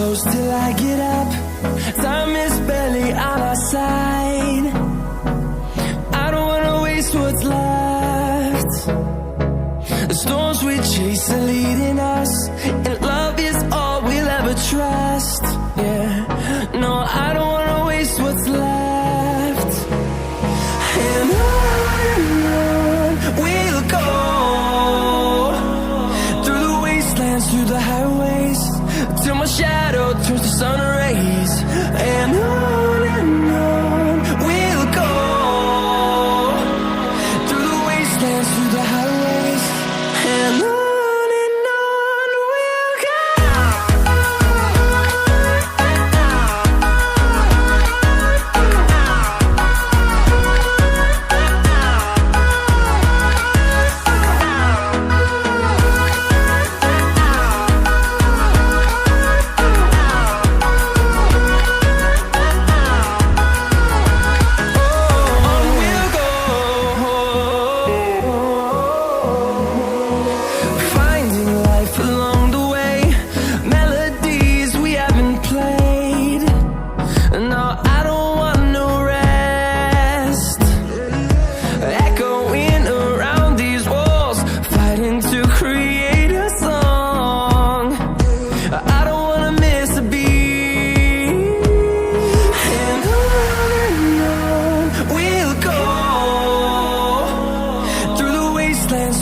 close till I get up. Time is barely on our side. I don't wanna waste what's left. The storms we chase are leading us, and love is all we'll ever trust. Yeah, no, I don't wanna waste what's left. And on we'll go, through the wastelands, through the highways, till my shadow turns to sun rays. And on we'll go, through the wastelands, through the highways, and on we'll go.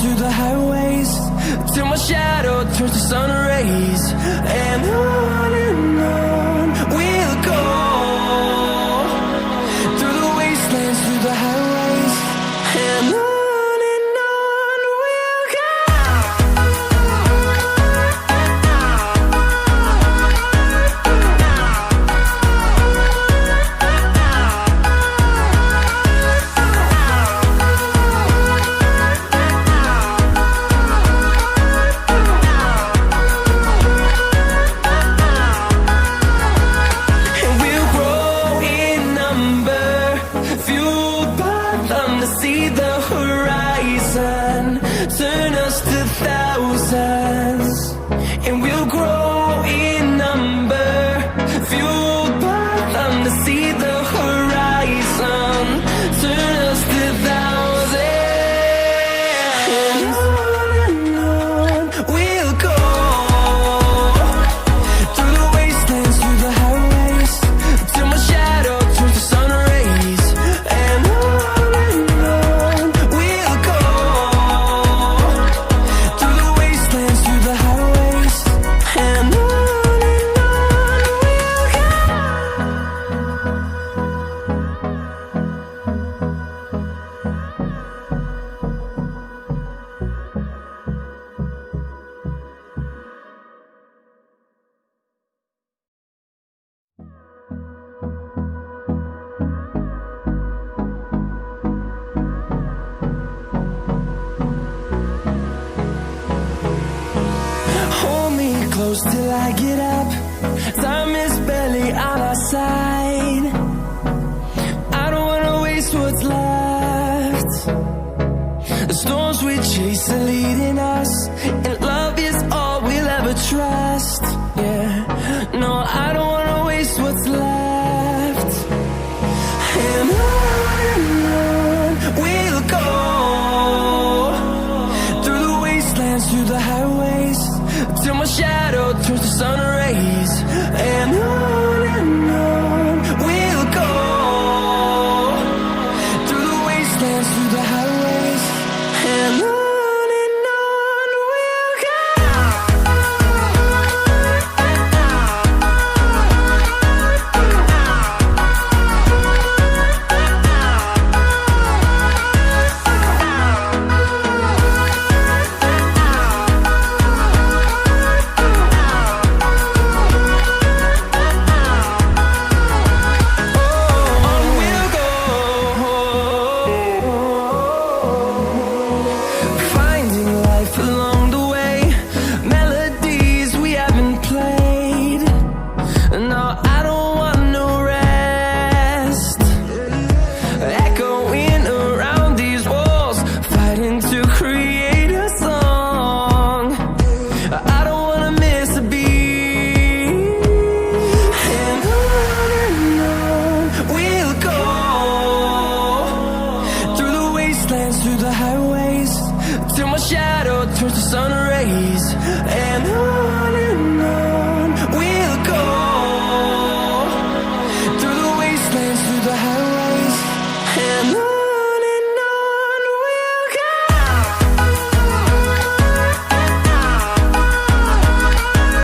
Through the highways, till my shadow turns to sun rays. And on we'll go, through the wastelands, through the highways, and on we'll go. Turn us to thousands, and we'll grow in number, fueled by them to see the horizon. Turn us to thousands, and on we'll go, through the wastelands, through the highways, till my shadow turns to sun rays. And on we'll go, through the wastelands, through the highways, and on we'll go. Hold me close till I get up. Time is barely on our side. I don't wanna waste what's left. The storms we chase are leading us, and love is all we'll ever trust. Yeah, no, I don't wanna waste what's left. And on we'll go, through the wastelands, through the highways, till my shadow turns to sun rays. And on we'll go, through the wastelands, through the highways, and on the highways till my shadow turns to sun rays. And on